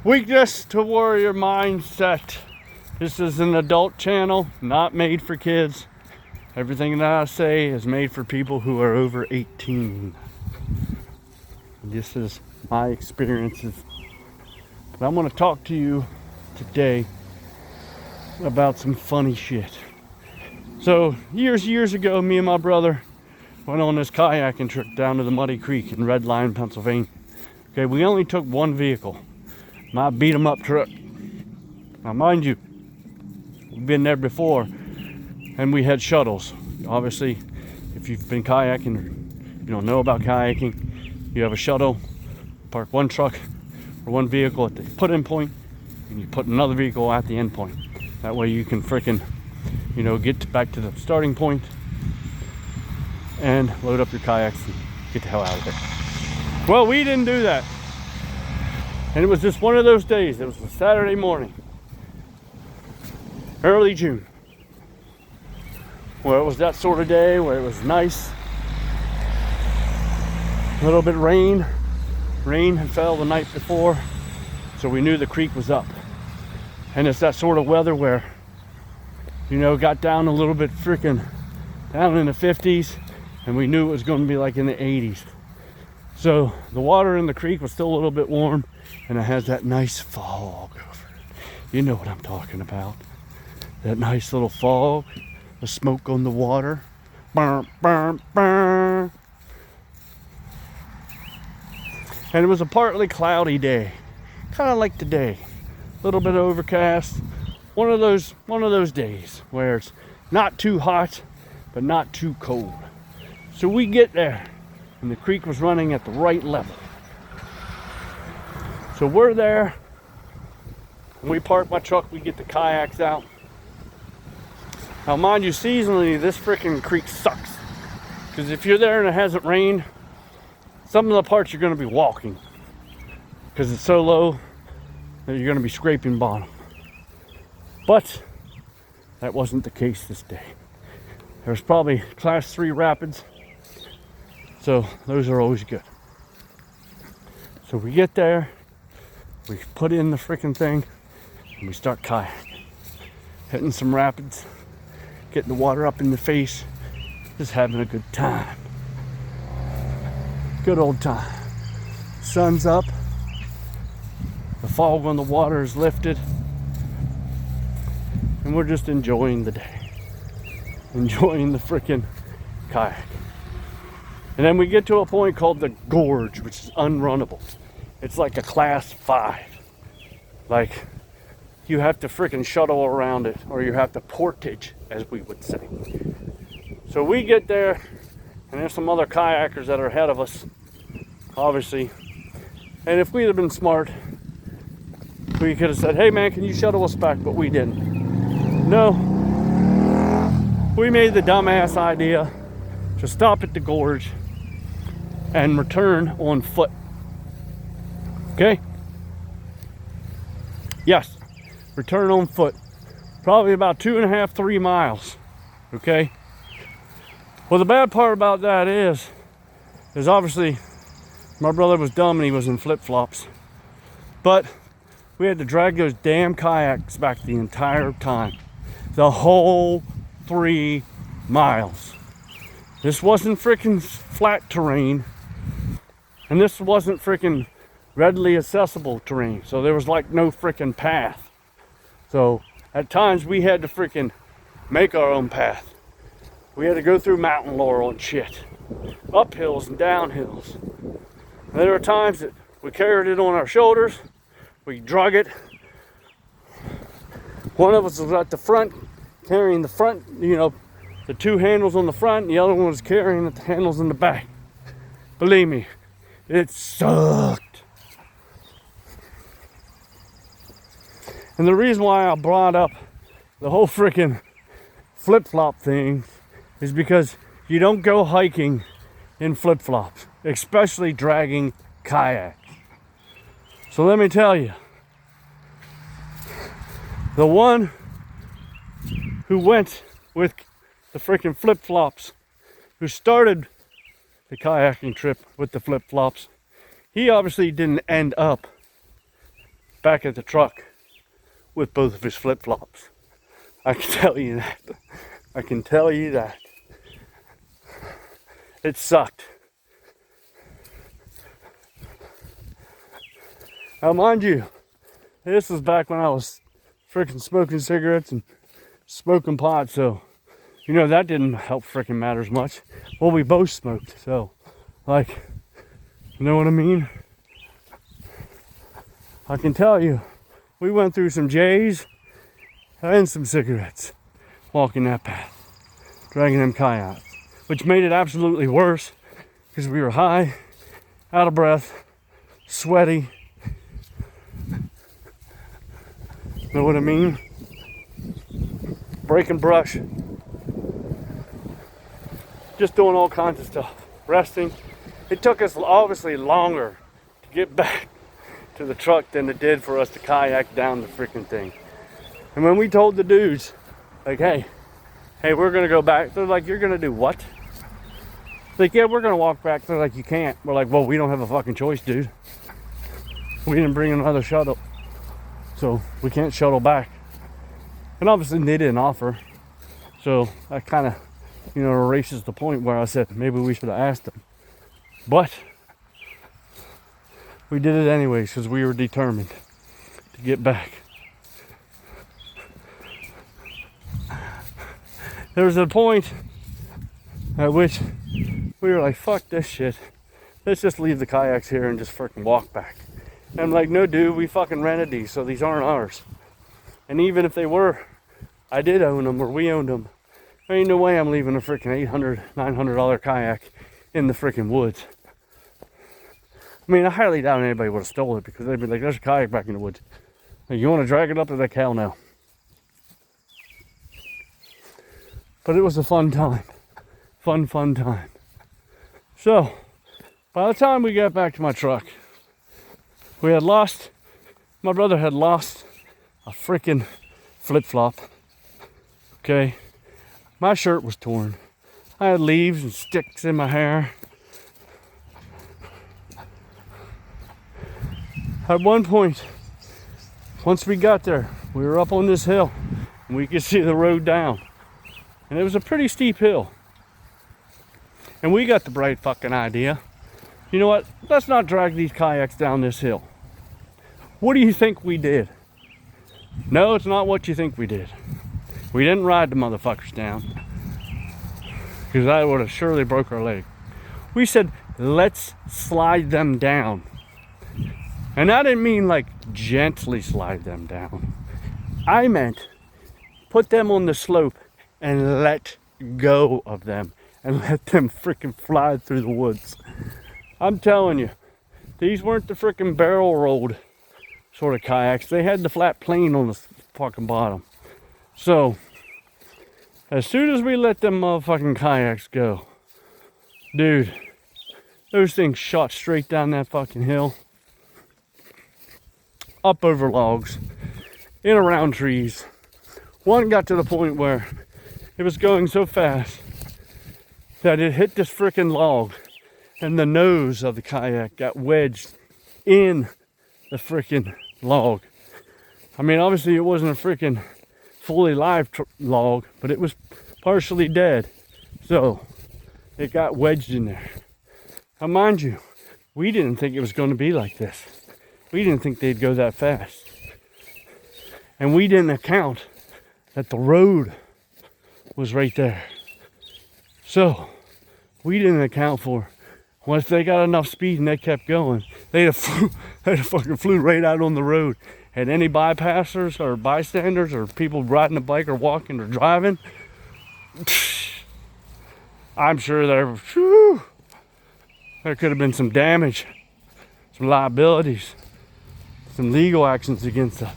Weakness to warrior mindset. This is an adult channel, not made for kids. Everything that I say is made for people who are over 18. This is my experiences. But I'm going to talk to you today about some funny shit. So years ago, me and my brother went on this kayaking trip down to the Muddy Creek in Red Lion, Pennsylvania. Okay, we only took one vehicle, my beat 'em up truck. Now mind you, we've been there before and we had shuttles. Obviously, if you've been kayaking or you don't know about kayaking, you have a shuttle, park one truck or one vehicle at the put-in point and you put another vehicle at the end point. That way you can frickin', get back to the starting point and load up your kayaks and get the hell out of there. Well, we didn't do that. And it was just one of those days. It was a Saturday morning, early June, where it was that sort of day where it was nice. A little bit of rain. Rain had fell the night before, so we knew the creek was up. And it's that sort of weather where, got down a little bit freaking down in the 50s, and we knew it was going to be like in the 80s. So the water in the creek was still a little bit warm, and it has that nice fog over it. You know what I'm talking about. That nice little fog, the smoke on the water. Burr, burr, burr. And it was a partly cloudy day, kind of like today. A little bit overcast. One of those days where it's not too hot, but not too cold. So we get there, and the creek was running at the right level. So we're there, and we park my truck, we get the kayaks out. Now mind you, seasonally, this freaking creek sucks. Because if you're there and it hasn't rained, some of the parts you're going to be walking. Because it's so low that you're going to be scraping bottom. But that wasn't the case this day. There's probably class 3 rapids. So those are always good. So we get there, we put in the freaking thing, and we start kayaking. Hitting some rapids, getting the water up in the face, just having a good time. Good old time. Sun's up, the fog on the water is lifted, and we're just enjoying the day. Enjoying the freaking kayak. And then we get to a point called the gorge, which is unrunnable. It's like a class 5. Like, you have to freaking shuttle around it, or you have to portage, as we would say. So we get there, and there's some other kayakers that are ahead of us, obviously. And if we'd have been smart, we could have said, hey man, can you shuttle us back? But we didn't. No. We made the dumbass idea to stop at the gorge and return on foot. Okay? Yes, return on foot. Probably about 2.5, 3 miles. Okay? Well, the bad part about that is obviously my brother was dumb and he was in flip-flops. But we had to drag those damn kayaks back the entire time. The whole 3 miles. This wasn't freaking flat terrain, and this wasn't freaking readily accessible terrain, so there was like no freaking path. So at times we had to freaking make our own path. We had to go through mountain laurel and shit, up hills and down hills. And there were times that we carried it on our shoulders, we drug it. One of us was at the front, carrying the front, the 2 handles on the front, and the other one was carrying the handles in the back. Believe me, it sucked. And the reason why I brought up the whole freaking flip-flop thing is because you don't go hiking in flip-flops, especially dragging kayaks. So let me tell you, the one who went with the freaking flip-flops, who started the kayaking trip with the flip-flops, he obviously didn't end up back at the truck with both of his flip-flops. I can tell you that. I can tell you that. It sucked. Now, mind you, this was back when I was freaking smoking cigarettes and smoking pot, so you know that didn't help freaking matters much. Well, we both smoked, so like, you know what I mean? I can tell you, we went through some J's and some cigarettes walking that path, dragging them kayaks, which made it absolutely worse because we were high, out of breath, sweaty. Know what I mean? Breaking brush. Just doing all kinds of stuff. Resting. It took us obviously longer to get back to the truck than it did for us to kayak down the freaking thing. And when we told the dudes, like, hey, we're gonna go back. They're like, you're gonna do what? Like, yeah, we're gonna walk back. They're like, you can't. We're like, well, we don't have a fucking choice, dude. We didn't bring another shuttle, so we can't shuttle back. And obviously they didn't offer. So that kind of, you know, erases the point where I said maybe we should have asked them. But we did it anyways because we were determined to get back. There was a point at which we were like, fuck this shit. Let's just leave the kayaks here and just freaking walk back. And I'm like, no dude, we fucking rented these, so these aren't ours. And even if they were, I did own them, or we owned them. There ain't no way I'm leaving a freaking $800, $900 kayak in the freaking woods. I mean, I highly doubt anybody would have stolen it because they'd be like, there's a kayak back in the woods. Like, you want to drag it up? They're like, hell no. But it was a fun time. Fun time. So, by the time we got back to my truck, my brother had lost a freaking flip-flop. Okay? My shirt was torn. I had leaves and sticks in my hair. At one point, once we got there, we were up on this hill and we could see the road down. And it was a pretty steep hill. And we got the bright fucking idea. You know what? Let's not drag these kayaks down this hill. What do you think we did? No, it's not what you think we did. We didn't ride the motherfuckers down, because that would have surely broke our leg. We said, let's slide them down. And I didn't mean like gently slide them down. I meant put them on the slope and let go of them and let them freaking fly through the woods. I'm telling you, these weren't the freaking barrel rolled sort of kayaks. They had the flat plane on the fucking bottom. So, as soon as we let them motherfucking kayaks go, dude, those things shot straight down that fucking hill, up over logs, in around trees. One got to the point where it was going so fast that it hit this freaking log and the nose of the kayak got wedged in the freaking log. I mean, obviously it wasn't a freaking fully live log, but it was partially dead. So it got wedged in there. Now mind you, we didn't think it was going to be like this. We didn't think they'd go that fast. And we didn't account that the road was right there. So we didn't account for, once they got enough speed and they kept going, they'd have fucking flew right out on the road. And any bypassers or bystanders or people riding a bike or walking or driving, I'm sure there could have been some damage, some liabilities, some legal actions against us.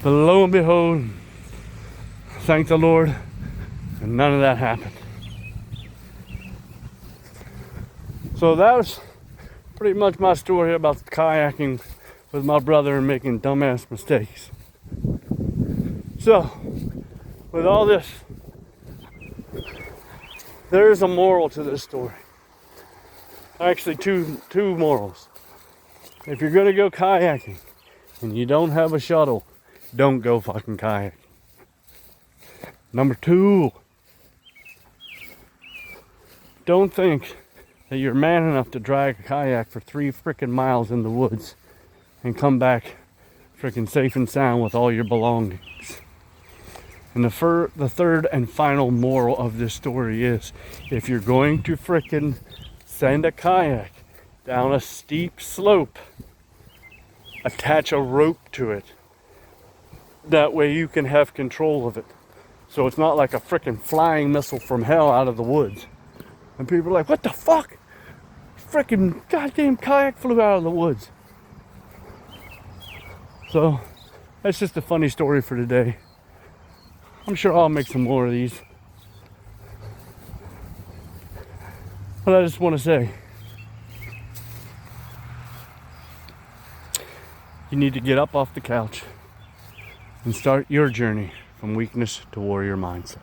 But lo and behold, thank the Lord, and none of that happened. So that was pretty much my story about kayaking with my brother and making dumbass mistakes. So, with all this, there is a moral to this story. Actually, two morals. If you're gonna go kayaking, and you don't have a shuttle, don't go fucking kayak. Number 2, don't think that you're man enough to drag a kayak for 3 freaking miles in the woods and come back freaking safe and sound with all your belongings. And the third and final moral of this story is, if you're going to freaking send a kayak down a steep slope, attach a rope to it. That way you can have control of it. So it's not like a freaking flying missile from hell out of the woods. And people are like, what the fuck? Freaking goddamn kayak flew out of the woods. So that's just a funny story for today. I'm sure I'll make some more of these. But I just want to say, you need to get up off the couch and start your journey from weakness to warrior mindset.